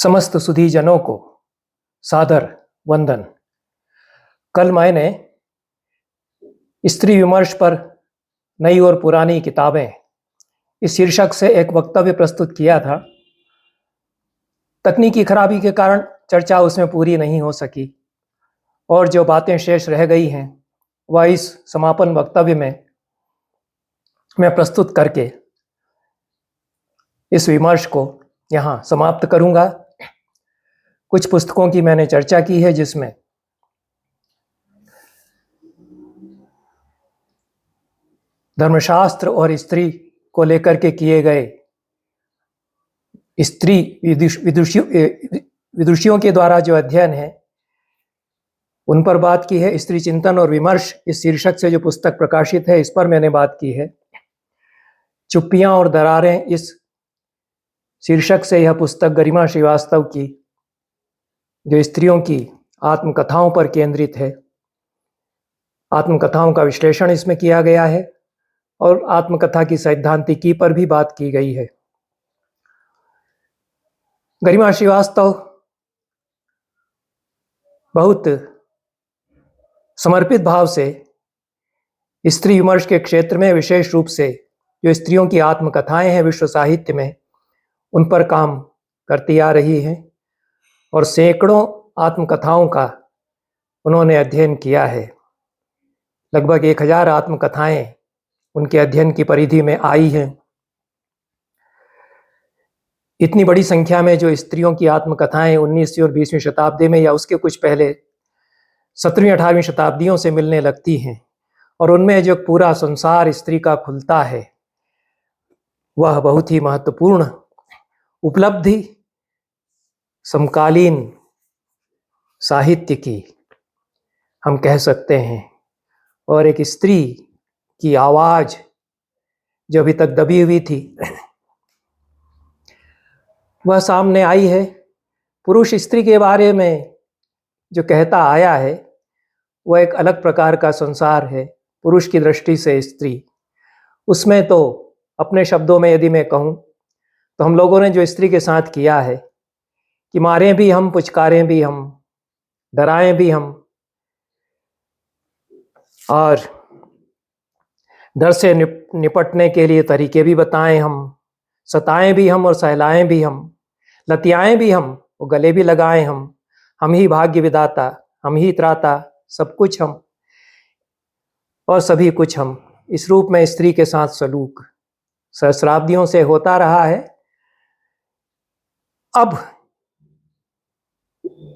समस्त सुधीजनों को सादर वंदन। कल मैंने स्त्री विमर्श पर नई और पुरानी किताबें इस शीर्षक से एक वक्तव्य प्रस्तुत किया था। तकनीकी खराबी के कारण चर्चा उसमें पूरी नहीं हो सकी और जो बातें शेष रह गई हैं वह इस समापन वक्तव्य में मैं प्रस्तुत करके इस विमर्श को यहाँ समाप्त करूँगा। कुछ पुस्तकों की मैंने चर्चा की है जिसमें धर्मशास्त्र और स्त्री को लेकर के किए गए स्त्री विदुषियों के द्वारा जो अध्ययन है उन पर बात की है। स्त्री चिंतन और विमर्श इस शीर्षक से जो पुस्तक प्रकाशित है इस पर मैंने बात की है। चुप्पियां और दरारें इस शीर्षक से यह पुस्तक गरिमा श्रीवास्तव की जो स्त्रियों की आत्मकथाओं पर केंद्रित है। आत्मकथाओं का विश्लेषण इसमें किया गया है और आत्मकथा की सैद्धांतिकी पर भी बात की गई है। गरिमा श्रीवास्तव बहुत समर्पित भाव से स्त्री विमर्श के क्षेत्र में विशेष रूप से जो स्त्रियों की आत्मकथाएं हैं विश्व साहित्य में उन पर काम करती आ रही हैं और सैकड़ों आत्मकथाओं का उन्होंने अध्ययन किया है। लगभग 1000 आत्मकथाएं उनके अध्ययन की परिधि में आई हैं। इतनी बड़ी संख्या में जो स्त्रियों की आत्मकथाएं 19वीं और 20वीं शताब्दी में या उसके कुछ पहले 17वीं 18वीं शताब्दियों से मिलने लगती हैं और उनमें जो पूरा संसार स्त्री का खुलता है वह बहुत ही महत्वपूर्ण उपलब्धि समकालीन साहित्य की हम कह सकते हैं। और एक स्त्री की आवाज जो अभी तक दबी हुई थी वह सामने आई है। पुरुष स्त्री के बारे में जो कहता आया है वह एक अलग प्रकार का संसार है। पुरुष की दृष्टि से स्त्री, उसमें तो अपने शब्दों में यदि मैं कहूँ तो हम लोगों ने जो स्त्री के साथ किया है कि मारें भी हम, पुचकारें भी हम, डराएं भी हम और डर से निपटने के लिए तरीके भी बताएं हम, सताएं भी हम और सहलाएं भी हम, लतियाएं भी हम और गले भी लगाएं हम ही भाग्य विधाता, हम ही त्राता, सब कुछ हम और सभी कुछ हम। इस रूप में स्त्री के साथ सलूक सहस्राब्दियों से होता रहा है। अब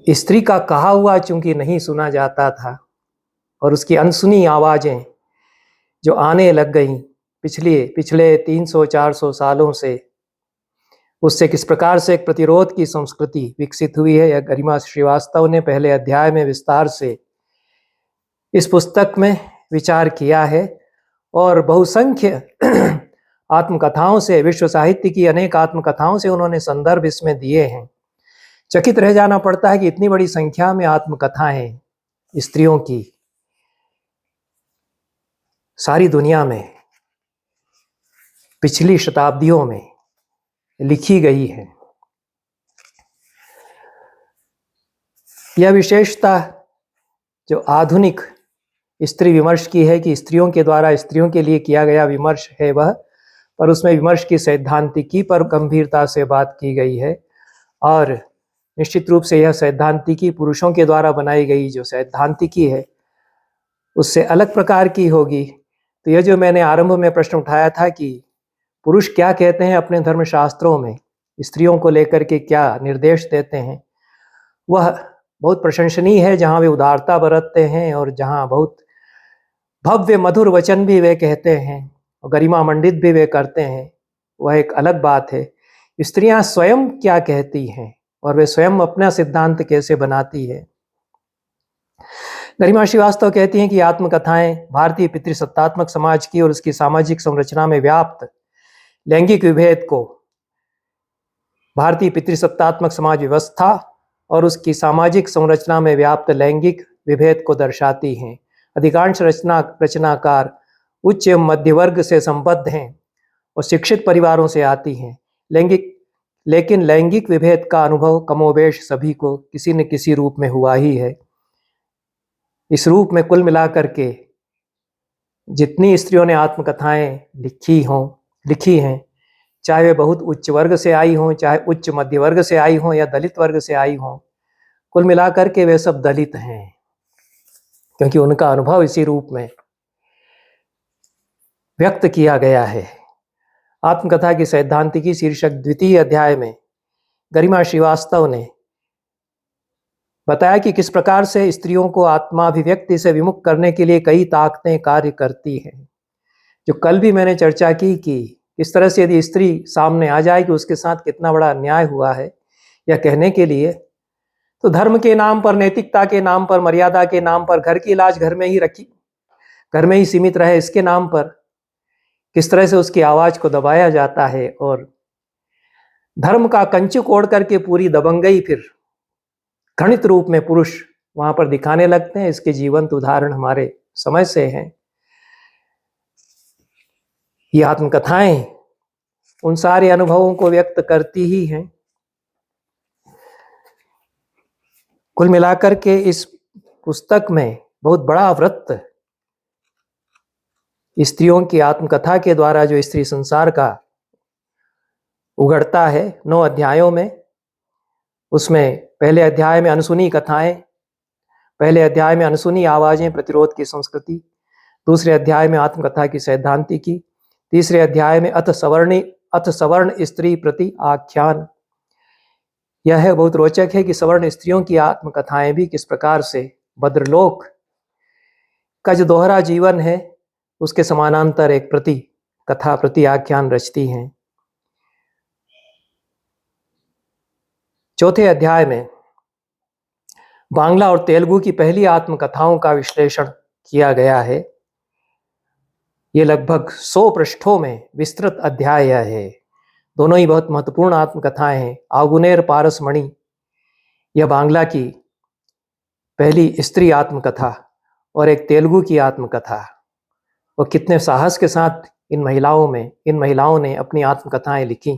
स्त्री का कहा हुआ चूंकि नहीं सुना जाता था और उसकी अनसुनी आवाजें जो आने लग गईं पिछले 300-400 सालों से, उससे किस प्रकार से एक प्रतिरोध की संस्कृति विकसित हुई है यह गरिमा श्रीवास्तव ने पहले अध्याय में विस्तार से इस पुस्तक में विचार किया है। और बहुसंख्य आत्मकथाओं से, विश्व साहित्य की अनेक आत्मकथाओं से उन्होंने संदर्भ इसमें दिए हैं। चकित रह जाना पड़ता है कि इतनी बड़ी संख्या में आत्मकथाएं स्त्रियों की सारी दुनिया में पिछली शताब्दियों में लिखी गई है। यह विशेषता जो आधुनिक स्त्री विमर्श की है कि स्त्रियों के द्वारा स्त्रियों के लिए किया गया विमर्श है वह, पर उसमें विमर्श की सैद्धांतिकी पर गंभीरता से बात की गई है और निश्चित रूप से यह सैद्धांतिकी पुरुषों के द्वारा बनाई गई जो सैद्धांतिकी है उससे अलग प्रकार की होगी। तो यह जो मैंने आरंभ में प्रश्न उठाया था कि पुरुष क्या कहते हैं अपने धर्मशास्त्रों में, स्त्रियों को लेकर के क्या निर्देश देते हैं, वह बहुत प्रशंसनीय है। जहाँ वे उदारता बरतते हैं और जहाँ बहुत भव्य मधुर वचन भी वे कहते हैं और गरिमा मंडित भी वे करते हैं, वह एक अलग बात है। स्त्रियां स्वयं क्या कहती हैं और वे स्वयं अपना सिद्धांत कैसे बनाती है। गरिमा श्रीवास्तव कहती हैं कि आत्मकथाएं भारतीय पितृसत्तात्मक समाज की और उसकी सामाजिक संरचना में व्याप्त लैंगिक विभेद को, भारतीय पितृसत्तात्मक समाज व्यवस्था और उसकी सामाजिक संरचना में व्याप्त लैंगिक विभेद को दर्शाती हैं। अधिकांश रचनाकार उच्च एवं मध्य वर्ग से संबद्ध हैं और शिक्षित परिवारों से आती हैं। लेकिन लैंगिक विभेद का अनुभव कमोबेश सभी को किसी न किसी रूप में हुआ ही है। इस रूप में कुल मिलाकर के जितनी स्त्रियों ने आत्मकथाएं लिखी हैं, चाहे वे बहुत उच्च वर्ग से आई हों, चाहे उच्च मध्य वर्ग से आई हों या दलित वर्ग से आई हों, कुल मिलाकर के वे सब दलित हैं, क्योंकि उनका अनुभव इसी रूप में व्यक्त किया गया है। आत्मकथा की सैद्धांतिकी शीर्षक द्वितीय अध्याय में गरिमा श्रीवास्तव ने बताया कि किस प्रकार से स्त्रियों को आत्माभिव्यक्ति से विमुख करने के लिए कई ताकतें कार्य करती हैं। जो कल भी मैंने चर्चा की कि इस तरह से यदि स्त्री सामने आ जाए कि उसके साथ कितना बड़ा अन्याय हुआ है, या कहने के लिए तो धर्म के नाम पर, नैतिकता के नाम पर, मर्यादा के नाम पर, घर की इलाज घर में ही रखी, घर में ही सीमित रहे, इसके नाम पर किस तरह से उसकी आवाज को दबाया जाता है और धर्म का कंचुक ओढ़ करके पूरी दबंगई फिर घृणित रूप में पुरुष वहां पर दिखाने लगते हैं। इसके जीवंत उदाहरण हमारे समय से हैं। ये आत्मकथाएं उन सारे अनुभवों को व्यक्त करती ही हैं। कुल मिलाकर के इस पुस्तक में बहुत बड़ा वृत्त स्त्रियों की आत्मकथा के द्वारा जो स्त्री संसार का उगड़ता है 9 अध्यायों में। उसमें पहले अध्याय में अनसुनी कथाएं, पहले अध्याय में अनसुनी आवाजें, प्रतिरोध की संस्कृति, दूसरे अध्याय में आत्मकथा की सैद्धांतिकी, तीसरे अध्याय में अथ सवर्ण स्त्री प्रति आख्यान। यह है बहुत रोचक है कि सवर्ण स्त्रियों की आत्मकथाएं भी किस प्रकार से भद्रलोक का जो दोहरा जीवन है उसके समानांतर एक प्रति आख्यान रचती हैं। चौथे अध्याय में बांग्ला और तेलुगु की पहली आत्मकथाओं का विश्लेषण किया गया है। ये लगभग 100 पृष्ठों में विस्तृत अध्याय है। दोनों ही बहुत महत्वपूर्ण आत्मकथाएं हैं। आगुनेर पारसमणि, यह बांग्ला की पहली स्त्री आत्मकथा, और एक तेलुगु की आत्मकथा। वो कितने साहस के साथ इन महिलाओं ने अपनी आत्मकथाएं लिखी,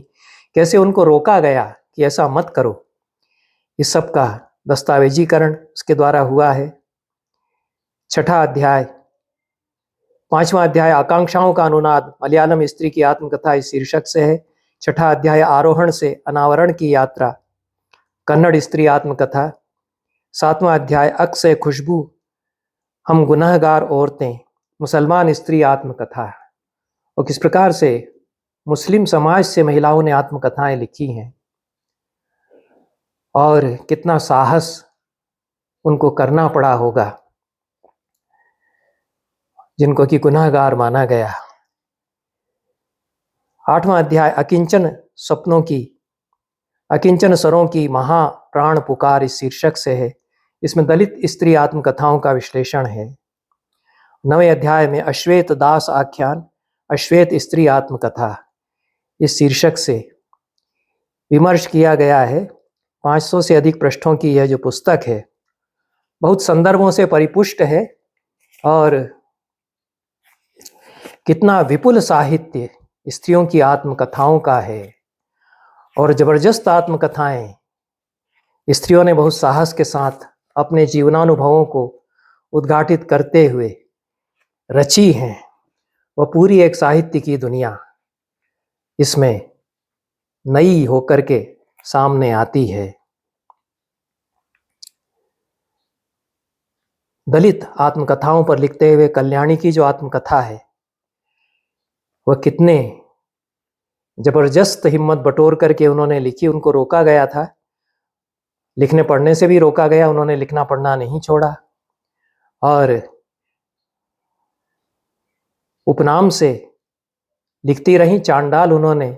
कैसे उनको रोका गया कि ऐसा मत करो। इस सब का दस्तावेजीकरण उसके द्वारा हुआ है। छठा अध्याय, 5वां अध्याय आकांक्षाओं का अनुनाद, मलयालम स्त्री की आत्मकथा इस शीर्षक से है। छठा अध्याय आरोहण से अनावरण की यात्रा, कन्नड़ स्त्री आत्मकथा। 7वां अध्याय अक्स खुशबू, हम गुनहगार औरतें, मुसलमान स्त्री आत्मकथा। और किस प्रकार से मुस्लिम समाज से महिलाओं ने आत्मकथाएं लिखी हैं और कितना साहस उनको करना पड़ा होगा, जिनको कि गुनहगार माना गया। 8वां अध्याय अकिंचन स्वरों की महा प्राण पुकार इस शीर्षक से है। इसमें दलित स्त्री आत्मकथाओं का विश्लेषण है। 9वें अध्याय में अश्वेत दास आख्यान, अश्वेत स्त्री आत्मकथा इस शीर्षक से विमर्श किया गया है। 500 से अधिक पृष्ठों की यह जो पुस्तक है बहुत संदर्भों से परिपुष्ट है और कितना विपुल साहित्य स्त्रियों की आत्मकथाओं का है। और जबरदस्त आत्मकथाएं स्त्रियों ने बहुत साहस के साथ अपने जीवनानुभवों को उद्घाटित करते हुए रची हैं। वह पूरी एक साहित्य की दुनिया इसमें नई होकर के सामने आती है। दलित आत्मकथाओं पर लिखते हुए कल्याणी की जो आत्मकथा है वह कितने जबरदस्त हिम्मत बटोर करके उन्होंने लिखी। उनको रोका गया था, लिखने पढ़ने से भी रोका गया, उन्होंने लिखना पढ़ना नहीं छोड़ा और उपनाम से लिखती रही। चांडाल उन्होंने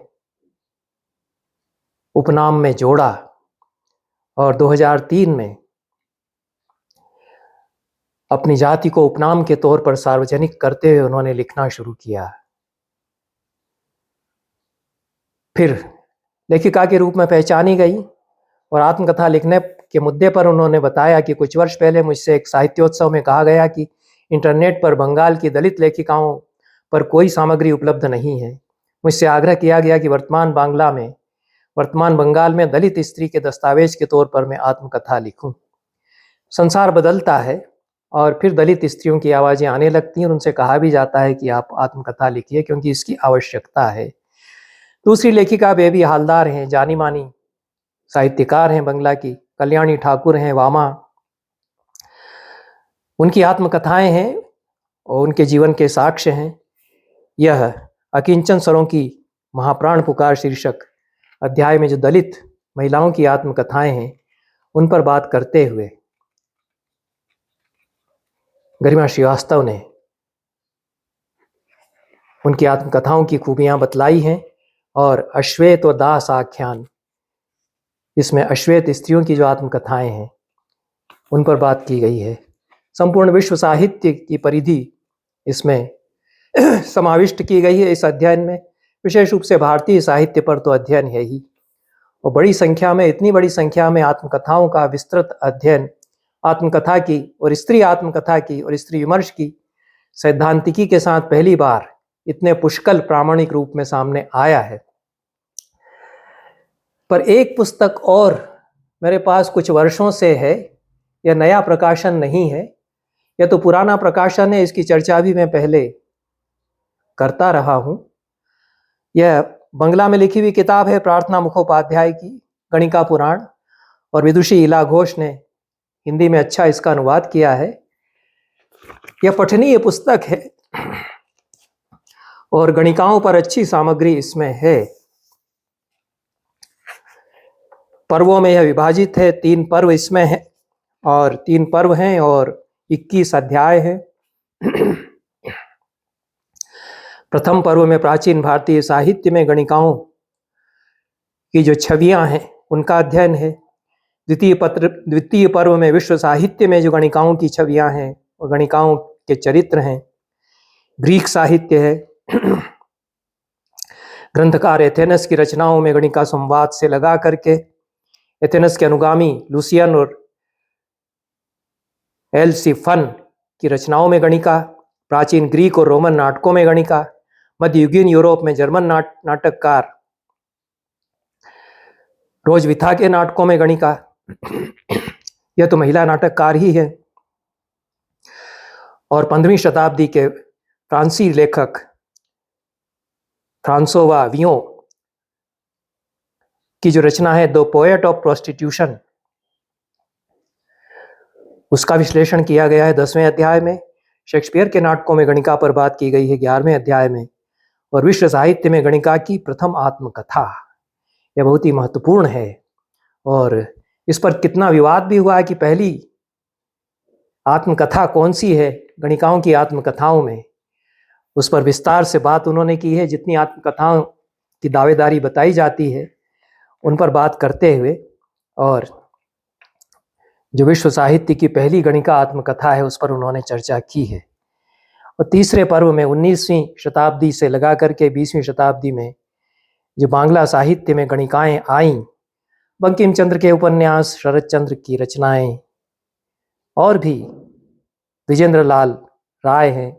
उपनाम में जोड़ा और 2003 में अपनी जाति को उपनाम के तौर पर सार्वजनिक करते हुए उन्होंने लिखना शुरू किया। फिर लेखिका के रूप में पहचानी गई और आत्मकथा लिखने के मुद्दे पर उन्होंने बताया कि कुछ वर्ष पहले मुझसे एक साहित्योत्सव में कहा गया कि इंटरनेट पर बंगाल की दलित लेखिकाओं पर कोई सामग्री उपलब्ध नहीं है। मुझसे आग्रह किया गया कि वर्तमान बांग्ला में वर्तमान बंगाल में दलित स्त्री के दस्तावेज के तौर पर मैं आत्मकथा लिखूं। संसार बदलता है और फिर दलित स्त्रियों की आवाज़ें आने लगती हैं और उनसे कहा भी जाता है कि आप आत्मकथा लिखिए क्योंकि इसकी आवश्यकता है। दूसरी लेखिका बेबी हालदार हैं, जानी मानी साहित्यकार हैं बंगला की, कल्याणी ठाकुर हैं, वामा। उनकी आत्मकथाएं हैं और उनके जीवन के साक्ष्य हैं। यह अकिंचन स्वरों की महाप्राण पुकार शीर्षक अध्याय में जो दलित महिलाओं की आत्मकथाएं हैं उन पर बात करते हुए गरिमा श्रीवास्तव ने उनकी आत्मकथाओं की खूबियां बतलाई हैं। और अश्वेत व दास आख्यान, इसमें अश्वेत स्त्रियों की जो आत्मकथाएं हैं उन पर बात की गई है। संपूर्ण विश्व साहित्य की परिधि इसमें समाविष्ट की गई है इस अध्ययन में। विशेष रूप से भारतीय साहित्य पर तो अध्ययन है ही, और बड़ी संख्या में, इतनी बड़ी संख्या में आत्मकथाओं का विस्तृत अध्ययन, आत्मकथा की और स्त्री आत्मकथा की और स्त्री विमर्श की सैद्धांतिकी के साथ पहली बार इतने पुष्कल प्रामाणिक रूप में सामने आया है। पर एक पुस्तक और मेरे पास कुछ वर्षों से है, यह नया प्रकाशन नहीं है, यह तो पुराना प्रकाशन है। इसकी चर्चा भी मैं पहले करता रहा हूं। यह बंगला में लिखी हुई किताब है प्रार्थना मुखोपाध्याय की गणिका पुराण, और विदुषी इला घोष ने हिंदी में अच्छा इसका अनुवाद किया है। यह पठनीय पुस्तक है और गणिकाओं पर अच्छी सामग्री इसमें है। पर्वों में यह विभाजित है, 3 पर्व इसमें है और 3 पर्व हैं और 21 अध्याय हैं। प्रथम पर्व में प्राचीन भारतीय साहित्य में गणिकाओं की जो छवियां हैं उनका अध्ययन है। द्वितीय पर्व में विश्व साहित्य में जो गणिकाओं की छवियां हैं और गणिकाओं के चरित्र हैं। ग्रीक साहित्य है। ग्रंथकार एथेनस की रचनाओं में गणिका संवाद से लगा करके एथेनस के अनुगामी लुसियन और एलसिफन की रचनाओं में गणिका, प्राचीन ग्रीक और रोमन नाटकों में गणिका, मध्ययुगीन यूरोप में जर्मन नाटककार रोजविथा के नाटकों में गणिका, यह तो महिला नाटककार ही है। और 15वीं शताब्दी के फ्रांसीसी लेखक फ्रांसोवा वियों की जो रचना है द पोएट ऑफ प्रोस्टिट्यूशन, उसका विश्लेषण किया गया है 10वें अध्याय में। शेक्सपियर के नाटकों में गणिका पर बात की गई है 11वें अध्याय में। और विश्व साहित्य में गणिका की प्रथम आत्मकथा, यह बहुत ही महत्वपूर्ण है। और इस पर कितना विवाद भी हुआ है कि पहली आत्मकथा कौन सी है गणिकाओं की आत्मकथाओं में, उस पर विस्तार से बात उन्होंने की है। जितनी आत्मकथाओं की दावेदारी बताई जाती है उन पर बात करते हुए, और जो विश्व साहित्य की पहली गणिका आत्मकथा है उस पर उन्होंने चर्चा की है। और तीसरे पर्व में 19वीं शताब्दी से लगा करके 20वीं शताब्दी में जो बांग्ला साहित्य में गणिकाएं आईं, बंकिम चंद्र के उपन्यास, शरद चंद्र की रचनाएं, और भी विजेंद्र लाल राय हैं,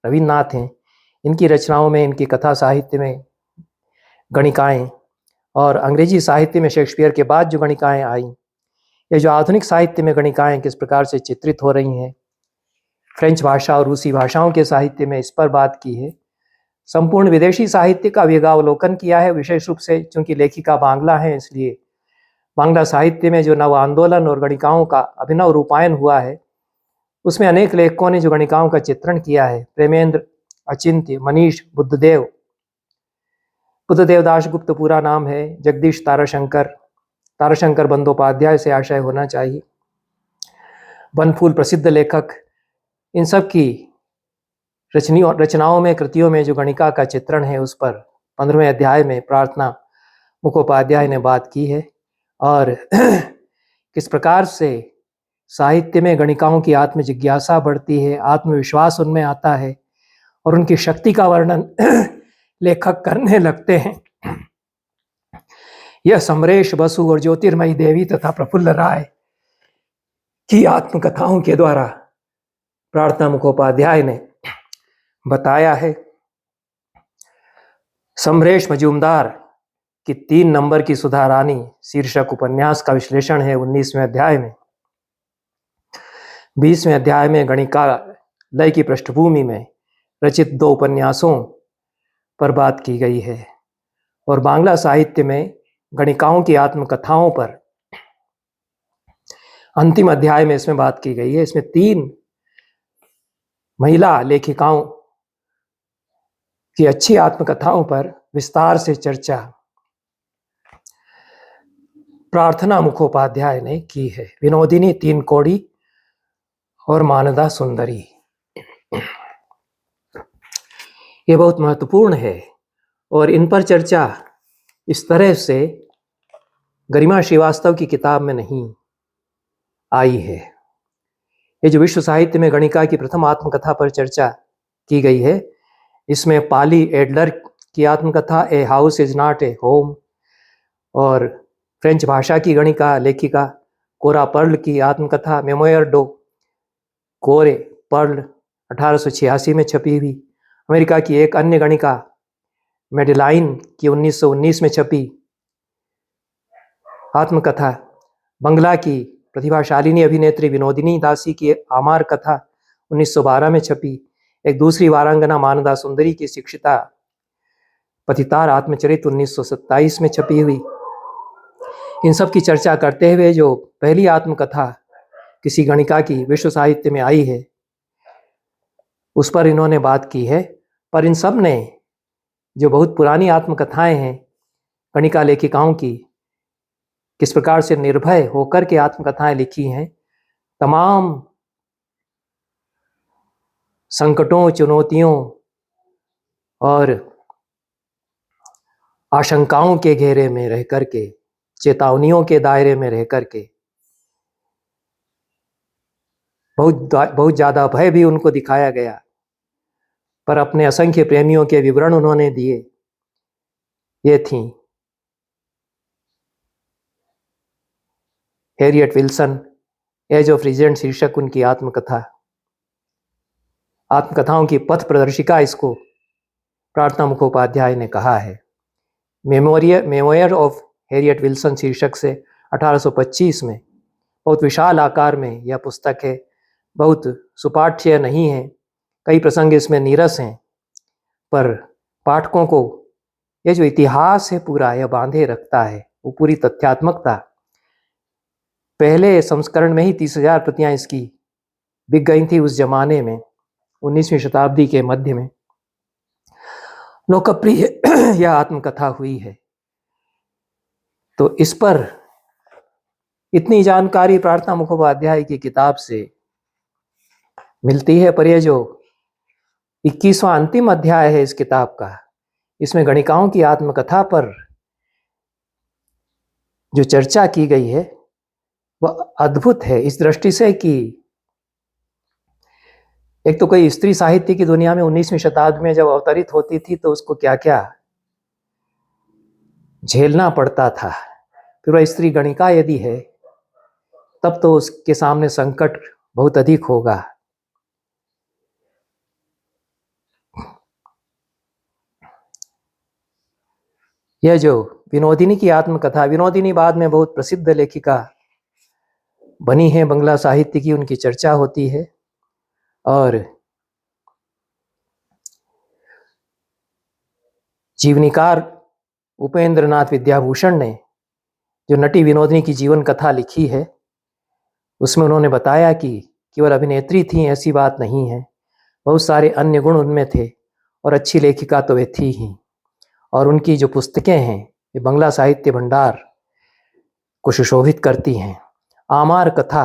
रविन्द्रनाथ हैं, इनकी रचनाओं में, इनकी कथा साहित्य में गणिकाएं, और अंग्रेजी साहित्य में शेक्सपियर के बाद जो गणिकाएं आईं, ये जो आधुनिक साहित्य में गणिकाएं किस प्रकार से चित्रित हो रही हैं, फ्रेंच भाषा और रूसी भाषाओं के साहित्य में, इस पर बात की है। संपूर्ण विदेशी साहित्य का विहंगावलोकन किया है। विशेष रूप से चूंकि लेखिका बांग्ला है इसलिए बांग्ला साहित्य में जो नव आंदोलन और गणिकाओं का अभिनव रूपायन हुआ है उसमें अनेक लेखकों ने जो गणिकाओं का चित्रण किया है। प्रेमेंद्र, अचिंत्य, मनीष, बुद्धदेव दासगुप्त पूरा नाम है, जगदीश ताराशंकर बंदोपाध्याय से आशय होना चाहिए, बनफूल प्रसिद्ध लेखक, इन सब की रचनाओं में, कृतियों में जो गणिका का चित्रण है उस पर 15वें अध्याय में प्रार्थना मुखोपाध्याय ने बात की है। और किस प्रकार से साहित्य में गणिकाओं की आत्म जिज्ञासा बढ़ती है, आत्मविश्वास उनमें आता है और उनकी शक्ति का वर्णन लेखक करने लगते हैं। यह समरेश बसु और ज्योतिर्मयी देवी तथा प्रफुल्ल राय की आत्मकथाओं के द्वारा प्रार्थना मुखोपाध्याय ने बताया है। समरेश मजूमदार कि 3 नंबर की सुधा रानी शीर्षक उपन्यास का विश्लेषण है 19वें अध्याय में। 20वें अध्याय में गणिका लय की पृष्ठभूमि में रचित 2 उपन्यासों पर बात की गई है और बांग्ला साहित्य में गणिकाओं की आत्मकथाओं पर अंतिम अध्याय में इसमें बात की गई है। इसमें 3 महिला लेखिकाओं की अच्छी आत्मकथाओं पर विस्तार से चर्चा प्रार्थना मुखोपाध्याय ने की है। विनोदिनी 3 कोड़ी और मानदा सुंदरी, ये बहुत महत्वपूर्ण है और इन पर चर्चा इस तरह से गरिमा श्रीवास्तव की किताब में नहीं आई है। ये जो विश्व साहित्य में गणिका की प्रथम आत्मकथा पर चर्चा की गई है, इसमें पाली एडलर की आत्मकथा a house is not a home और फ्रेंच भाषा की गणिका लेखिका कोरा पर्ल की आत्मकथा मेमोयर डो कोरे पर्ल 1886 में छपी हुई, अमेरिका की एक अन्य गणिका मेडेलाइन की 1919 में छपी आत्मकथा, बंगला की प्रतिभाशालिनी अभिनेत्री विनोदिनी दासी की आमार कथा 1912 में छपी, एक दूसरी वारांगना मानदा सुंदरी की शिक्षिता पतितार आत्मचरित 1927 में छपी हुई। इन सब की चर्चा करते हुए जो पहली आत्मकथा किसी गणिका की विश्व साहित्य में आई है उस पर इन्होंने बात की है। पर इन सब ने जो बहुत पुरानी आत्मकथाएं हैं गणिका लेखिकाओं की, किस प्रकार से निर्भय होकर के आत्मकथाएं लिखी हैं, तमाम संकटों, चुनौतियों और आशंकाओं के घेरे में रह करके, चेतावनियों के दायरे में रह करके बहुत ज़्यादा भय भी उनको दिखाया गया, पर अपने असंख्य प्रेमियों के विवरण उन्होंने दिए। ये थी Harriette Wilson, age of regent शीर्षक उनकी आत्मकथा। आत्मकथाओं की पथ प्रदर्शिका इसको प्रार्थना मुखोपाध्याय ने कहा है। मेमोयर ऑफ हैरियट विल्सन शीर्षक से 1825 में, बहुत विशाल आकार में यह पुस्तक है, बहुत सुपाठ्य नहीं है, कई प्रसंग इसमें नीरस हैं, पर पाठकों को यह जो इतिहास है पूरा यह बांधे रखता है, वो पूरी तथ्यात्मकता। पहले संस्करण में ही 30,000 प्रतियां इसकी बिक गई थी उस जमाने में, 19वीं शताब्दी के मध्य में लोकप्रिय यह आत्मकथा हुई है। तो इस पर इतनी जानकारी प्रार्थना मुखोपाध्याय की किताब से मिलती है, पर यह जो 21वां अंतिम अध्याय है इस किताब का, इसमें गणिकाओं की आत्मकथा पर जो चर्चा की गई है वह अद्भुत है इस दृष्टि से कि एक तो कोई स्त्री साहित्य की दुनिया में 19वीं शताब्दी में जब अवतरित होती थी तो उसको क्या क्या झेलना पड़ता था, फिर वह स्त्री गणिका यदि है तब तो उसके सामने संकट बहुत अधिक होगा। यह जो विनोदिनी की आत्मकथा, विनोदिनी बाद में बहुत प्रसिद्ध लेखिका बनी है बंगला साहित्य की, उनकी चर्चा होती है। और जीवनीकार उपेंद्रनाथ विद्याभूषण ने जो नटी विनोदिनी की जीवन कथा लिखी है उसमें उन्होंने बताया कि केवल अभिनेत्री थी ऐसी बात नहीं है, बहुत सारे अन्य गुण उनमें थे और अच्छी लेखिका तो वे थी ही। और उनकी जो पुस्तकें हैं ये बंगला साहित्य भंडार को सुशोभित करती हैं। आमार कथा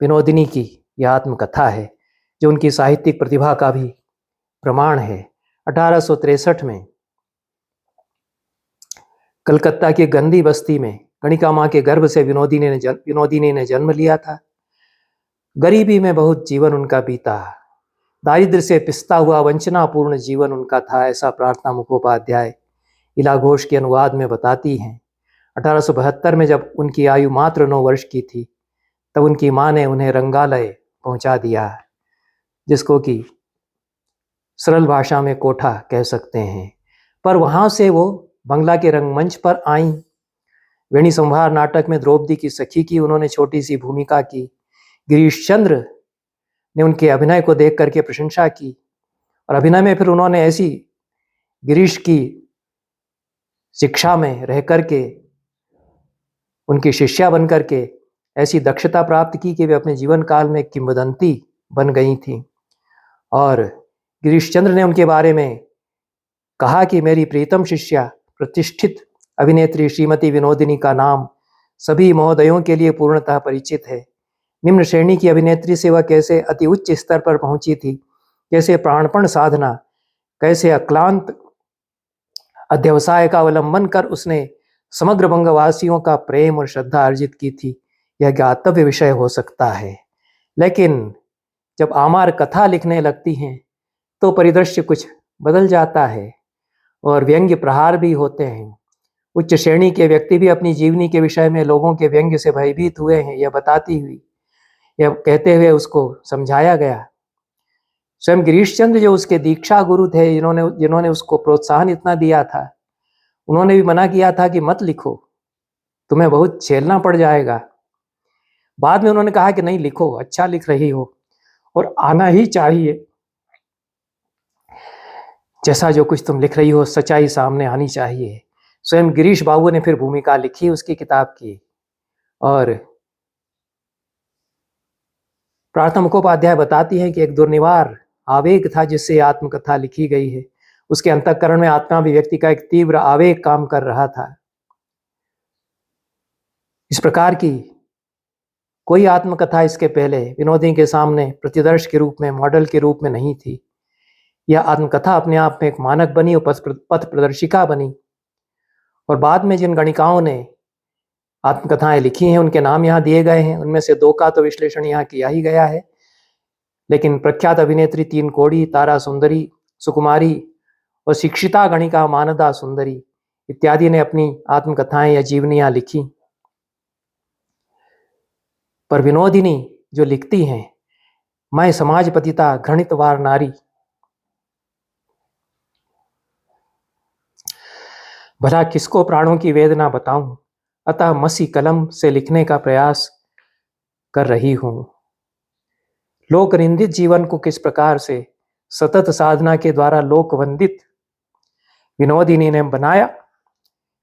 विनोदिनी की यह आत्मकथा है जो उनकी साहित्यिक प्रतिभा का भी प्रमाण है। 1863 में कलकत्ता की गंदी बस्ती में गणिका माँ के गर्भ से विनोदिनी ने जन्म लिया था। गरीबी में बहुत जीवन उनका बीता, दारिद्र्य से पिसता हुआ वंचनापूर्ण जीवन उनका था, ऐसा प्रार्थना मुखोपाध्याय इला घोष के अनुवाद में बताती हैं। 1872 में जब उनकी आयु मात्र 9 वर्ष की थी तब उनकी माँ ने उन्हें रंगालय पहुंचा दिया, जिसको कि सरल भाषा में कोठा कह सकते हैं। पर वहाँ से वो बंगला के रंगमंच पर आईं। वेणी संहार नाटक में द्रौपदी की सखी की उन्होंने छोटी सी भूमिका की। गिरीश चंद्र ने उनके अभिनय को देख करके प्रशंसा की और अभिनय में फिर उन्होंने ऐसी गिरीश की शिक्षा में रह करके उनकी शिष्या बन करके ऐसी दक्षता प्राप्त की कि वे अपने जीवन काल में किंवदंती बन गई थी। और गिरीश चंद्र ने उनके बारे में कहा कि मेरी प्रीतम शिष्या प्रतिष्ठित अभिनेत्री श्रीमती विनोदिनी का नाम सभी महोदयों के लिए पूर्णतः परिचित है। निम्न श्रेणी की अभिनेत्री से वह कैसे अति उच्च स्तर पर पहुंची थी, कैसे प्राणपण साधना, कैसे अक्लांत अध्यवसाय का अवलंबन कर उसने समग्र बंगवासियों का प्रेम और श्रद्धा अर्जित की थी, यह ज्ञातव्य विषय हो सकता है। लेकिन जब आमार कथा लिखने लगती हैं तो परिदृश्य कुछ बदल जाता है और व्यंग्य प्रहार भी होते हैं। उच्च श्रेणी के व्यक्ति भी अपनी जीवनी के विषय में लोगों के व्यंग्य से भयभीत हुए हैं, यह बताती हुई, यह कहते हुए उसको समझाया गया। स्वयं गिरीश चंद्र जो उसके दीक्षा गुरु थे, जिन्होंने उसको प्रोत्साहन इतना दिया था, उन्होंने भी मना किया था कि मत लिखो, तुम्हें बहुत झेलना पड़ जाएगा। बाद में उन्होंने कहा कि नहीं लिखो, अच्छा लिख रही हो और आना ही चाहिए। जैसा जो कुछ तुम लिख रही हो सच्चाई सामने आनी चाहिए। स्वयं गिरीश बाबू ने फिर भूमिका लिखी उसकी किताब की और प्रार्थना मुखोपाध्याय बताती है कि एक दुर्निवार आवेग था जिससे आत्मकथा लिखी गई है। उसके अंतःकरण में आत्माभिव्यक्ति का एक तीव्र आवेग काम कर रहा था। इस प्रकार की कोई आत्मकथा इसके पहले विनोदी के सामने प्रतिदर्श के रूप में, मॉडल के रूप में नहीं थी। यह आत्मकथा अपने आप में एक मानक बनी और पथ प्रदर्शिका बनी। और बाद में जिन गणिकाओं ने आत्मकथाएं लिखी हैं उनके नाम यहाँ दिए गए हैं। उनमें से दो का तो विश्लेषण यहाँ किया ही गया है, लेकिन प्रख्यात अभिनेत्री तीन कोड़ी, तारा सुंदरी, सुकुमारी और शिक्षिता गणिका मानदा सुंदरी इत्यादि ने अपनी आत्मकथाएं या जीवनियां लिखी। पर विनोदिनी जो लिखती हैं, मैं समाज पतिता घृणित वार नारी, भला किसको प्राणों की वेदना बताऊं, अतः मसी कलम से लिखने का प्रयास कर रही हूं। लोक निंदित जीवन को किस प्रकार से सतत साधना के द्वारा लोक वंदित विनोदिनी ने बनाया,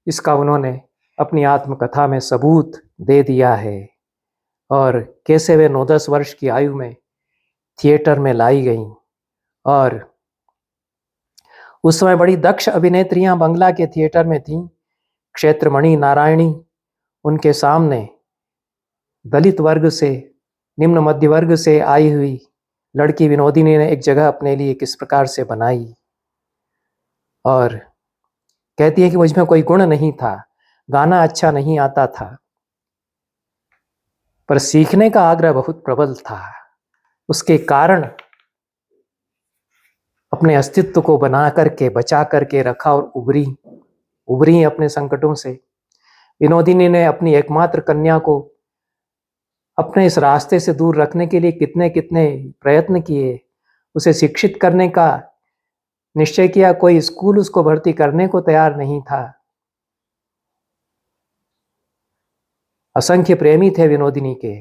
इसका उन्होंने अपनी आत्मकथा में सबूत दे दिया है। और कैसे वे 9-10 वर्ष की आयु में थिएटर में लाई गईं और उस समय बड़ी दक्ष अभिनेत्रियां बंगला के थिएटर में थीं। क्षेत्रमणि नारायणी उनके सामने दलित वर्ग से, निम्न मध्य वर्ग से आई हुई लड़की विनोदिनी ने एक जगह अपने लिए किस प्रकार से बनाई और कहती है कि मुझ में कोई गुण नहीं था, गाना अच्छा नहीं आता था, पर सीखने का आग्रह बहुत प्रबल था। उसके कारण अपने अस्तित्व को बना करके, बचा करके रखा और उभरी अपने संकटों से। विनोदिनी ने अपनी एकमात्र कन्या को अपने इस रास्ते से दूर रखने के लिए कितने कितने प्रयत्न किए, उसे शिक्षित करने का निश्चय किया। कोई स्कूल उसको भर्ती करने को तैयार नहीं था। असंख्य प्रेमी थे विनोदिनी के,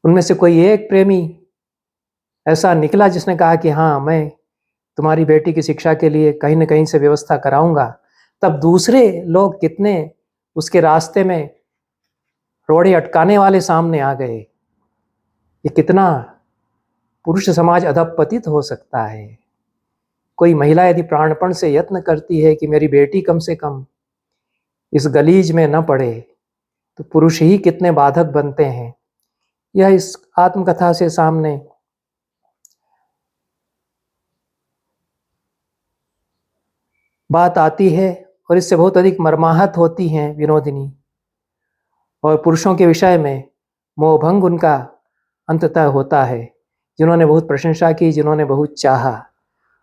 उनमें से कोई एक प्रेमी ऐसा निकला जिसने कहा कि हाँ, मैं तुम्हारी बेटी की शिक्षा के लिए कहीं न कहीं से व्यवस्था कराऊंगा। तब दूसरे लोग कितने उसके रास्ते में रोड़े अटकाने वाले सामने आ गए। ये कितना पुरुष समाज अधपतित हो सकता है। कोई महिला यदि प्राणपण से यत्न करती है कि मेरी बेटी कम से कम इस गलीज में न पड़े, तो पुरुष ही कितने बाधक बनते हैं। यह इस आत्मकथा से सामने बात आती है और इससे बहुत अधिक मर्माहत होती हैं विनोदिनी। और पुरुषों के विषय में मोहभंग उनका अंततः होता है। जिन्होंने बहुत प्रशंसा की, जिन्होंने बहुत चाहा,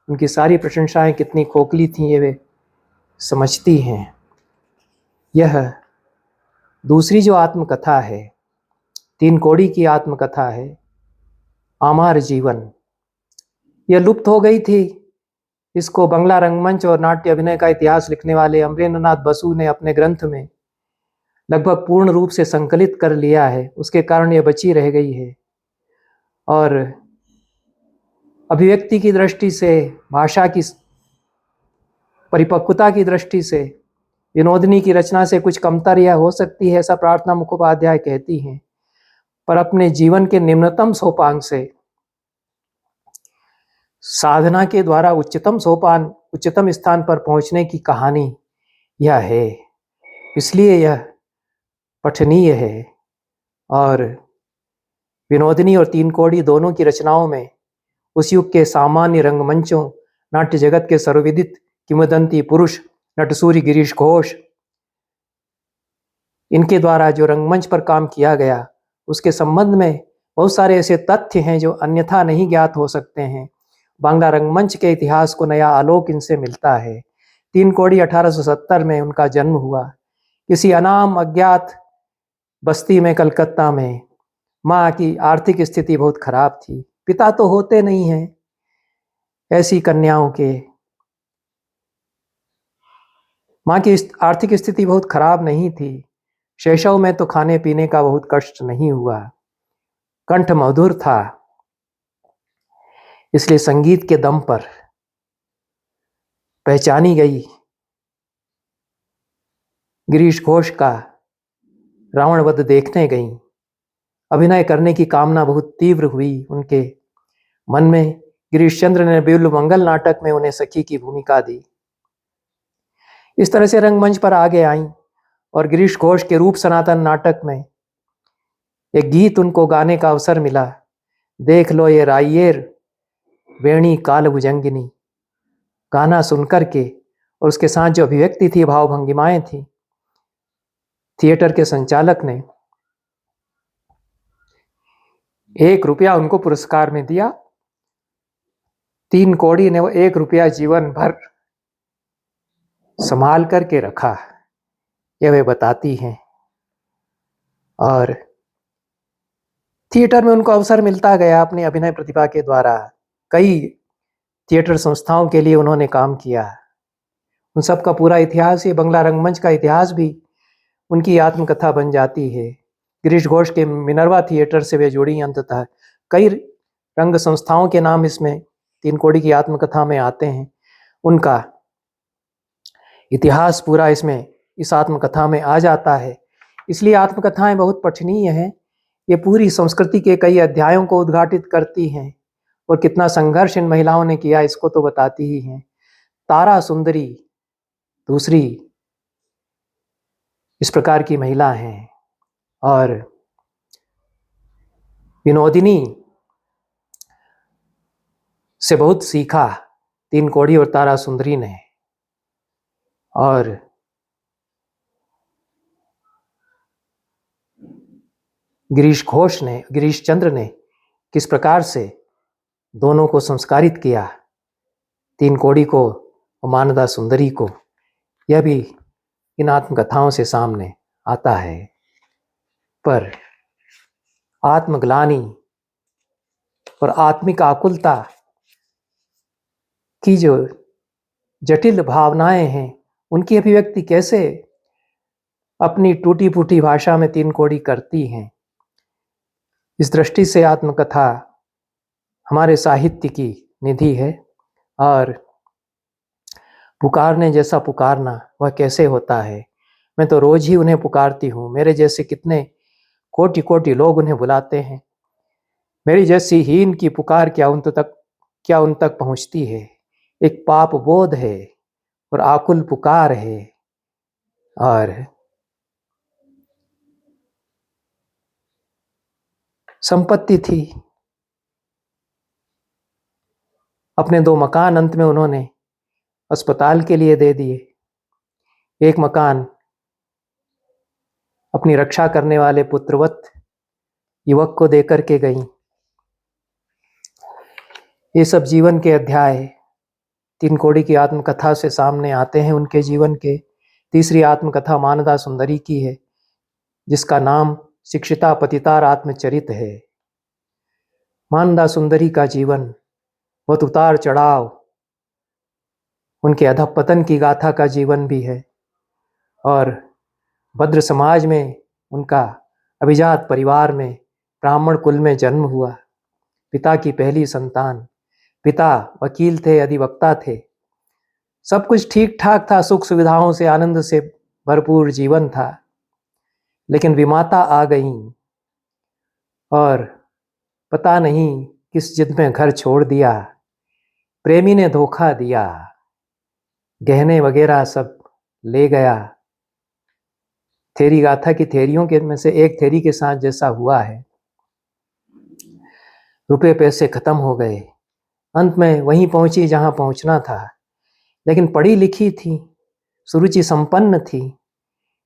उनकी सारी प्रशंसाएं कितनी खोखली थीं ये वे समझती हैं। यह दूसरी जो आत्मकथा है, तीन कोड़ी की आत्मकथा है, आमार जीवन, यह लुप्त हो गई थी इसको बंगला रंगमंच और नाट्य अभिनय का इतिहास लिखने वाले अमरेंद्रनाथ बसु ने अपने ग्रंथ में लगभग पूर्ण रूप से संकलित कर लिया है। उसके कारण ये बची रह गई है। और अभिव्यक्ति की दृष्टि से, भाषा की परिपक्वता की दृष्टि से विनोदिनी की रचना से कुछ कमतर यह हो सकती है, ऐसा प्रार्थना मुखोपाध्याय कहती हैं। पर अपने जीवन के निम्नतम सोपान से साधना के द्वारा उच्चतम सोपान, उच्चतम स्थान पर पहुंचने की कहानी यह है। इसलिए यह पठनीय है। और विनोदिनी और तीन कोड़ी दोनों की रचनाओं में उस युग के सामान्य रंगमंचों, नाट्य जगत के सर्वविदित किंवदंती पुरुष नटसूरी गिरीश घोष, इनके द्वारा जो रंगमंच पर काम किया गया उसके संबंध में बहुत सारे ऐसे तथ्य हैं जो अन्यथा नहीं ज्ञात हो सकते हैं। बांग्ला रंगमंच के इतिहास को नया आलोक इनसे मिलता है। तीन कोड़ी 1870 में उनका जन्म हुआ। किसी अनाम अज्ञात बस्ती में कलकत्ता में। माँ की आर्थिक स्थिति बहुत खराब थी। पिता तो होते नहीं हैं ऐसी कन्याओं के। माँ की आर्थिक स्थिति बहुत खराब नहीं थी। शैशव में तो खाने पीने का बहुत कष्ट नहीं हुआ। कंठ मधुर था, इसलिए संगीत के दम पर पहचानी गई। गिरीश घोष का रावण वध देखने गई। अभिनय करने की कामना बहुत तीव्र हुई उनके मन में। गिरीश चंद्र ने बिल्व मंगल नाटक में उन्हें सखी की भूमिका दी। इस तरह से रंगमंच पर आगे आईं और गिरीश घोष के रूप सनातन नाटक में एक गीत उनको गाने का अवसर मिला। देख लो ये राइयर वेणी काल भुजंगिनी। गाना सुनकर के और उसके साथ जो अभिव्यक्ति थी, भाव भंगिमाएं थी, थिएटर के संचालक ने 1 रुपया उनको पुरस्कार में दिया। तीन कोड़ी ने वो 1 रुपया जीवन भर संभाल करके रखा, यह वे बताती हैं। और थिएटर में उनको अवसर मिलता गया अपनी अभिनय प्रतिभा के द्वारा। कई थिएटर संस्थाओं के लिए उन्होंने काम किया। उन सब का पूरा इतिहास, ये बंगला रंगमंच का इतिहास भी उनकी आत्मकथा बन जाती है। गिरीश घोष के मिनर्वा थिएटर से वे जुड़ी। अंततः कई रंग संस्थाओं के नाम इसमें तीन कोड़ी की आत्मकथा में आते हैं। उनका इतिहास पूरा इसमें इस आत्मकथा में आ जाता है। इसलिए आत्मकथाएं बहुत पठनीय हैं। ये पूरी संस्कृति के कई अध्यायों को उद्घाटित करती हैं और कितना संघर्ष इन महिलाओं ने किया इसको तो बताती ही हैं। तारा सुंदरी दूसरी इस प्रकार की महिला हैं। और विनोदिनी से बहुत सीखा तीन कोड़ी और तारा सुंदरी ने। और गिरीश चंद्र ने किस प्रकार से दोनों को संस्कारित किया, तीन कोड़ी को और मानदा सुंदरी को, यह भी इन आत्मकथाओं से सामने आता है। पर आत्मग्लानि और आत्मिक आकुलता की जो जटिल भावनाएं हैं, उनकी अभिव्यक्ति कैसे अपनी टूटी फूटी भाषा में तीन कोड़ी करती हैं। इस दृष्टि से आत्मकथा हमारे साहित्य की निधि है। और पुकारने जैसा पुकारना वह कैसे होता है। मैं तो रोज ही उन्हें पुकारती हूँ। मेरे जैसे कितने कोटि कोटि लोग उन्हें बुलाते हैं। मेरी जैसी हीन की पुकार क्या उन तक पहुँचती है। एक पाप बोध है और आकुल पुकार है। और संपत्ति थी, अपने 2 मकान अंत में उन्होंने अस्पताल के लिए दे दिए। एक मकान अपनी रक्षा करने वाले पुत्रवत युवक को देकर के गई। ये सब जीवन के अध्याय तीन कोड़ी की आत्मकथा से सामने आते हैं। उनके जीवन के तीसरी आत्मकथा मानदा सुंदरी की है, जिसका नाम शिक्षिता पतितार आत्मचरित है। मानदा सुंदरी का जीवन बहुत उतार चढ़ाव उनके अधःपतन की गाथा का जीवन भी है। और भद्र समाज में उनका अभिजात परिवार में ब्राह्मण कुल में जन्म हुआ। पिता की पहली संतान। पिता वकील थे, अधिवक्ता थे। सब कुछ ठीक ठाक था, सुख सुविधाओं से, आनंद से भरपूर जीवन था। लेकिन विमाता आ गईं और पता नहीं किस जिद में घर छोड़ दिया। प्रेमी ने धोखा दिया, गहने वगैरह सब ले गया। थेरी गाथा की थेरियों के में से एक थेरी के साथ जैसा हुआ है। रुपए पैसे खत्म हो गए। अंत में वहीं पहुंची जहां पहुंचना था। लेकिन पढ़ी लिखी थी, सुरुचि संपन्न थी,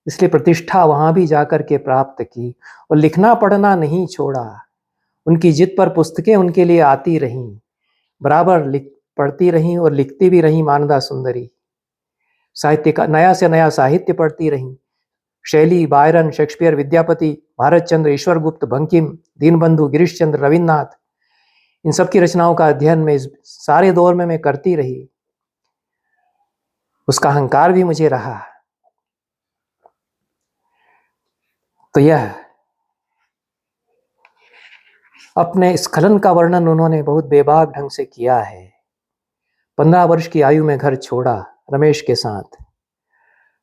इसलिए प्रतिष्ठा वहां भी जाकर के प्राप्त की और लिखना पढ़ना नहीं छोड़ा। उनकी जिद पर पुस्तकें उनके लिए आती रहीं, बराबर पढ़ती रहीं और लिखती भी रहीं। मानदा सुंदरी साहित्य का नया से नया साहित्य पढ़ती रहीं। शैली, बायरन, शेक्सपियर, विद्यापति, भारत चंद्र, ईश्वर गुप्त, बंकिम, दीनबंधु, गिरीश चंद्र, रविन्द्रनाथ, इन सब की रचनाओं का अध्ययन में इस सारे दौर में मैं करती रही। उसका अहंकार भी मुझे रहा। तो यह अपने स्खलन का वर्णन उन्होंने बहुत बेबाक ढंग से किया है। 15 वर्ष की आयु में घर छोड़ा रमेश के साथ।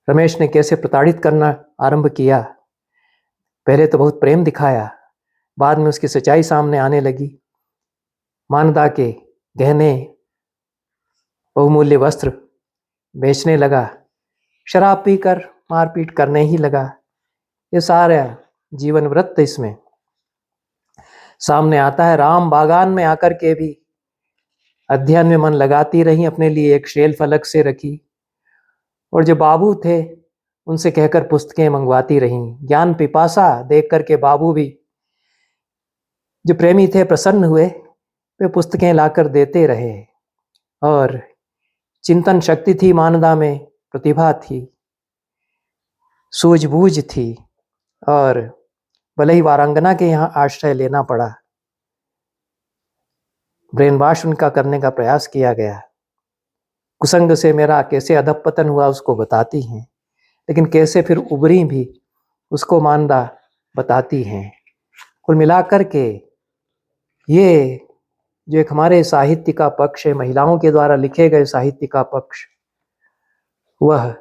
रमेश ने कैसे प्रताड़ित करना आरंभ किया। पहले तो बहुत प्रेम दिखाया, बाद में उसकी सच्चाई सामने आने लगी। मानदा के गहने, बहुमूल्य वस्त्र बेचने लगा, शराब पीकर मारपीट करने ही लगा। ये सारा जीवन वृत्त इसमें सामने आता है। राम बागान में आकर के भी अध्ययन में मन लगाती रही, अपने लिए एक शेल्फ अलग से रखी और जो बाबू थे उनसे कहकर पुस्तकें मंगवाती रहीं। ज्ञान पिपासा देख करके बाबू भी, जो प्रेमी थे, प्रसन्न हुए। वे पुस्तकें लाकर देते रहे और चिंतन शक्ति थी मानदा में, प्रतिभा थी, सूझबूझ थी और भले ही वारांगना के यहाँ आश्रय लेना पड़ा, ब्रेन वॉश उनका करने का प्रयास किया गया। कुसंग से मेरा कैसे अधःपतन हुआ उसको बताती हैं, लेकिन कैसे फिर उबरी भी उसको मानदा बताती हैं। कुल मिलाकर के ये जो एक हमारे साहित्य का पक्ष है, महिलाओं के द्वारा लिखे गए साहित्य का पक्ष, वह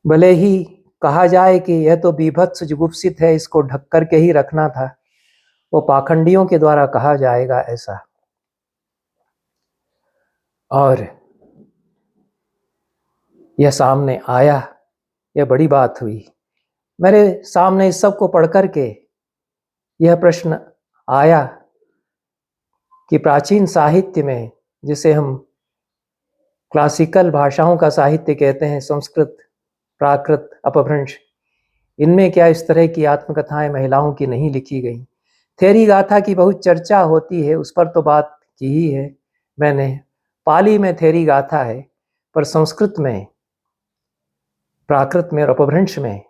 भले ही कहा जाए कि यह तो बीभत्स जुगुप्सित है, इसको ढक कर के ही रखना था, वो पाखंडियों के द्वारा कहा जाएगा ऐसा। और यह सामने आया, यह बड़ी बात हुई। मेरे सामने इस सब को पढ़ कर के यह प्रश्न आया कि प्राचीन साहित्य में, जिसे हम क्लासिकल भाषाओं का साहित्य कहते हैं, संस्कृत, प्राकृत, अपभ्रंश, इनमें क्या इस तरह की आत्मकथाएं महिलाओं की नहीं लिखी गई। थेरी गाथा की बहुत चर्चा होती है, उस पर तो बात की ही है मैंने। पाली में थेरी गाथा है, पर संस्कृत में, प्राकृत में और अपभ्रंश में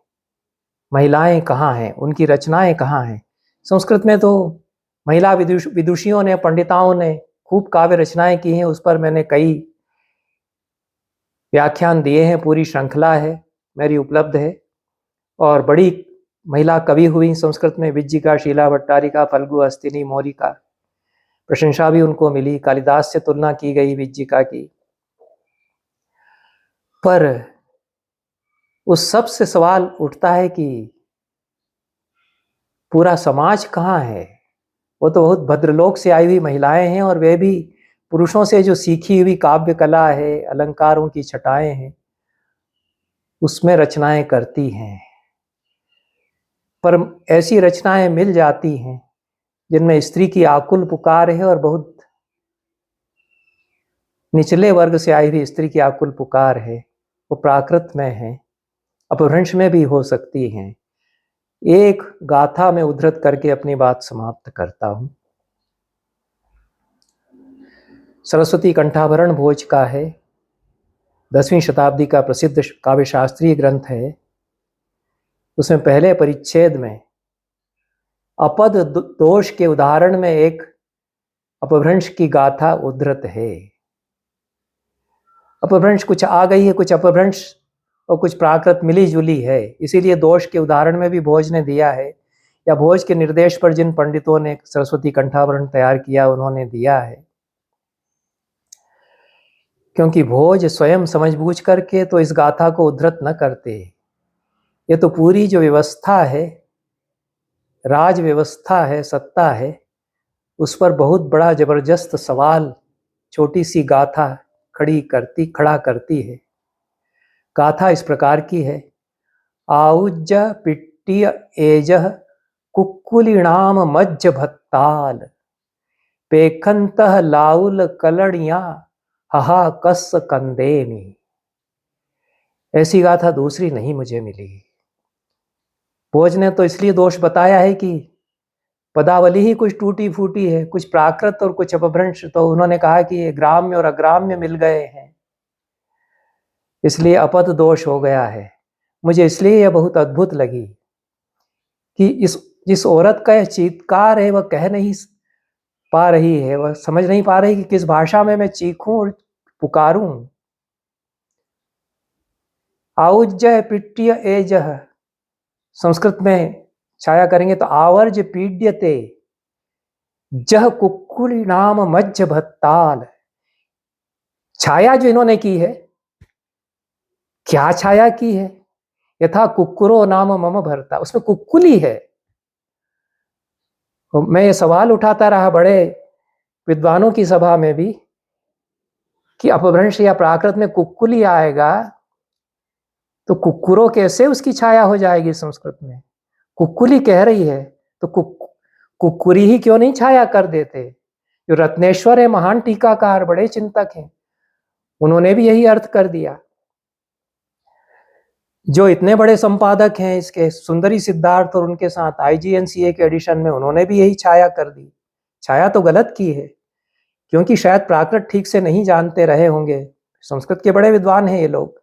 महिलाएं कहाँ हैं, उनकी रचनाएं कहाँ हैं। संस्कृत में तो महिला विदुषियों ने, पंडिताओं ने खूब काव्य रचनाएं की हैं, उस पर मैंने कई व्याख्यान दिए हैं, पूरी श्रृंखला है मेरी उपलब्ध है। और बड़ी महिला कवि हुई संस्कृत में, विज्जिका, शीला भट्टारिका, फल्गु, हस्तिनी, मोरिका, प्रशंसा भी उनको मिली। कालिदास से तुलना की गई विज्जिका की। पर उस सब से सवाल उठता है कि पूरा समाज कहाँ है। वो तो बहुत भद्रलोक से आई हुई महिलाएं हैं और वे भी पुरुषों से जो सीखी हुई काव्य कला है, अलंकारों की छटाएं हैं, उसमें रचनाएं करती हैं। पर ऐसी रचनाएं मिल जाती हैं जिनमें स्त्री की आकुल पुकार है और बहुत निचले वर्ग से आई हुई स्त्री की आकुल पुकार है, वो प्राकृत में है, अपभ्रंश में भी हो सकती हैं। एक गाथा में उद्धृत करके अपनी बात समाप्त करता हूं। सरस्वती कंठाभरण भोज का है, 10वीं शताब्दी का प्रसिद्ध काव्य शास्त्रीय ग्रंथ है। उसमें पहले परिच्छेद में अपद दोष के उदाहरण में एक अपभ्रंश की गाथा उद्धृत है। अपभ्रंश कुछ आ गई है, कुछ अपभ्रंश और कुछ प्राकृत मिली जुली है। इसीलिए दोष के उदाहरण में भी भोज ने दिया है, या भोज के निर्देश पर जिन पंडितों ने सरस्वती कंठाभरण तैयार किया उन्होंने दिया है। क्योंकि भोज स्वयं समझबूझ करके तो इस गाथा को उद्धृत न करते। ये तो पूरी जो व्यवस्था है, राज व्यवस्था है, सत्ता है, उस पर बहुत बड़ा जबरदस्त सवाल छोटी सी गाथा खड़ा करती है। गाथा इस प्रकार की है। आउज पिट्टिय एजह कुक्कुलिणाम मज्ज भत्ताल, पेखंतः लाउल कलड़िया हहा कस कंदेमी। ऐसी गाथा दूसरी नहीं मुझे मिली। भोज ने तो इसलिए दोष बताया है कि पदावली ही कुछ टूटी फूटी है, कुछ प्राकृत और कुछ अपभ्रंश, तो उन्होंने कहा कि ये ग्राम्य और अग्राम्य मिल गए हैं, इसलिए अपद दोष हो गया है। मुझे इसलिए यह बहुत अद्भुत लगी कि जिस औरत का यह चीत्कार है वह कह नहीं पा रही है, वह समझ नहीं पा रही कि किस भाषा में मैं चीखूं और पुकारूं। आउज्जय पिट्य एजह, संस्कृत में छाया करेंगे तो आवर्ज पीड्यते जह कुक्कुली नाम मज्ज भत्ताल। छाया जो इन्होंने की है, क्या छाया की है? यथा कुक्कुरो नाम मम भरता, उसमें कुक्कुली है। मैं ये सवाल उठाता रहा बड़े विद्वानों की सभा में भी कि अपभ्रंश या प्राकृत में कुक्कुली आएगा तो कुक्कुरो कैसे उसकी छाया हो जाएगी संस्कृत में? कुक्कुली कह रही है तो कुक्कुरी ही क्यों नहीं छाया कर देते? जो रत्नेश्वर है, महान टीकाकार, बड़े चिंतक हैं, उन्होंने भी यही अर्थ कर दिया। जो इतने बड़े संपादक हैं इसके, सुंदरी सिद्धार्थ और उनके साथ IGNCA के एडिशन में, उन्होंने भी यही छाया कर दी। छाया तो गलत की है, क्योंकि शायद प्राकृत ठीक से नहीं जानते रहे होंगे। संस्कृत के बड़े विद्वान हैं ये लोग।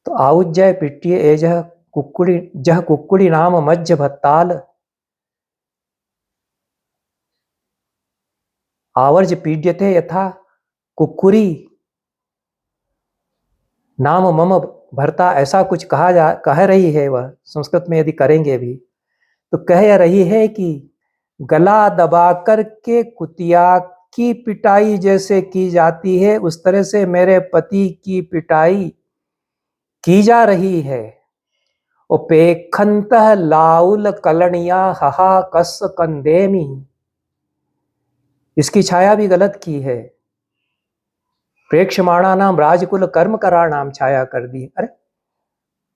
तो आउज्जय पिट्टिय एजह कुक्कुड़ी नाम मज्ज भत्ताल, आवर्ज पीड्यते यथा कुक्कुरी नाम मम भरता, ऐसा कुछ कह रही है वह। संस्कृत में यदि करेंगे भी तो कह रही है कि गला दबा कर के कुतिया की पिटाई जैसे की जाती है, उस तरह से मेरे पति की पिटाई की जा रही है। उपेखंतः लाउल कलनिया हहा कस कंदेमी, इसकी छाया भी गलत की है। प्रेक्षमाणा नाम राजकुल कर्म करा नाम छाया कर दी। अरे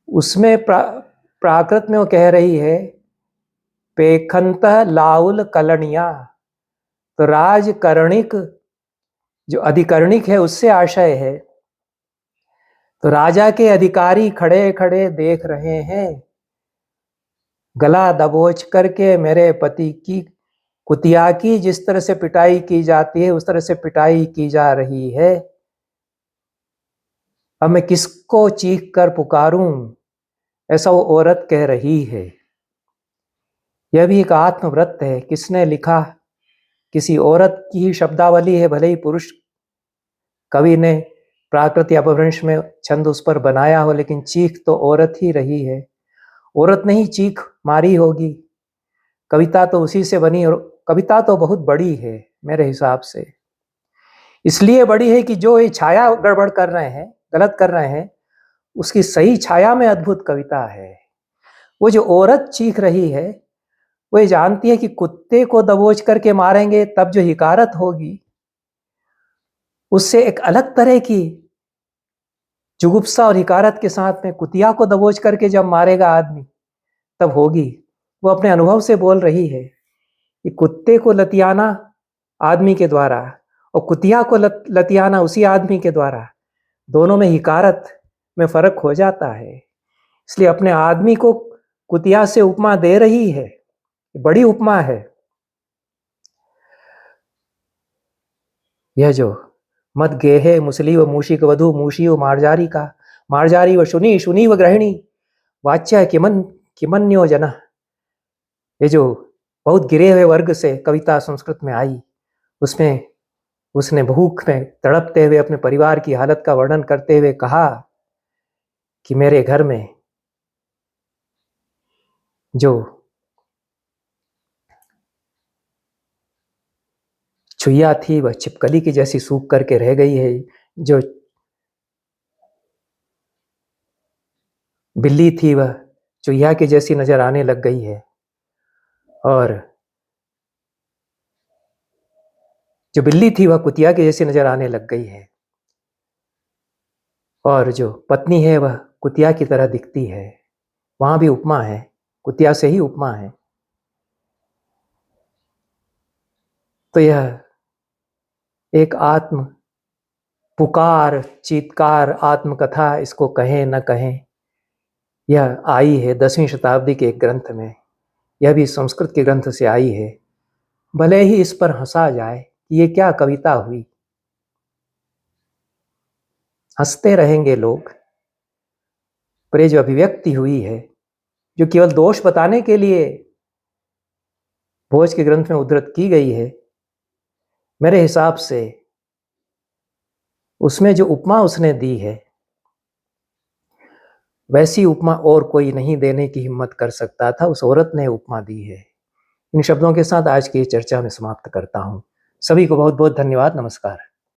उसमें प्राकृत में वो कह रही है पेखंतः लाउल कलनिया, तो राजकर्णिक जो अधिकर्णिक है उससे आशय है। तो राजा के अधिकारी खड़े खड़े देख रहे हैं, गला दबोच करके मेरे पति की कुतिया की जिस तरह से पिटाई की जाती है उस तरह से पिटाई की जा रही है। अब मैं किसको चीख कर पुकारूं? ऐसा वो औरत कह रही है। यह भी एक आत्मव्रत है। किसने लिखा? किसी औरत की ही शब्दावली है, भले ही पुरुष कवि ने प्राकृत या अपभ्रंश में छंद उस पर बनाया हो, लेकिन चीख तो औरत ही रही है। औरत ने ही चीख मारी होगी। कविता तो उसी से बनी, और कविता तो बहुत बड़ी है मेरे हिसाब से। इसलिए बड़ी है कि जो ये छाया गड़बड़ कर रहे हैं, गलत कर रहे हैं, उसकी सही छाया में अद्भुत कविता है। वो जो औरत चीख रही है वो ये जानती है कि कुत्ते को दबोच करके मारेंगे तब जो हिकारत होगी, उससे एक अलग तरह की जुगुप्सा और हिकारत के साथ में कुतिया को दबोच करके जब मारेगा आदमी तब होगी। वो अपने अनुभव से बोल रही है कि कुत्ते को लतियाना आदमी के द्वारा और कुतिया को लतियाना उसी आदमी के द्वारा, दोनों में हिकारत में फर्क हो जाता है। इसलिए अपने आदमी को कुतिया से उपमा दे रही है, बड़ी उपमा है। यह जो मत गेहे मुसली व मूषिक वधु, मूषी व मार्जारी का, मार्जारी व शुनी, शुनी व ग्रहिणी, वाच्य किमन्यो जन। ये जो बहुत गिरे हुए वर्ग से कविता संस्कृत में आई, उसमें उसने भूख में तड़पते हुए अपने परिवार की हालत का वर्णन करते हुए कहा कि मेरे घर में जो चुहिया थी वह छिपकली की जैसी सूख करके रह गई है, जो बिल्ली थी वह चुहिया की जैसी नजर आने लग गई है, और जो बिल्ली थी वह कुतिया की जैसी नजर आने लग गई है, और जो पत्नी है वह कुतिया की तरह दिखती है। वहां भी उपमा है, कुतिया से ही उपमा है। तो यह एक आत्म पुकार, चीत्कार, आत्मकथा इसको कहें न कहें, यह आई है 10वीं शताब्दी के एक ग्रंथ में। यह भी संस्कृत के ग्रंथ से आई है। भले ही इस पर हंसा जाए कि ये क्या कविता हुई, हंसते रहेंगे लोग, पर ये जो अभिव्यक्ति हुई है, जो केवल दोष बताने के लिए भोज के ग्रंथ में उद्धृत की गई है, मेरे हिसाब से उसमें जो उपमा उसने दी है वैसी उपमा और कोई नहीं देने की हिम्मत कर सकता था। उस औरत ने उपमा दी है। इन शब्दों के साथ आज की चर्चा में समाप्त करता हूं। सभी को बहुत बहुत धन्यवाद। नमस्कार।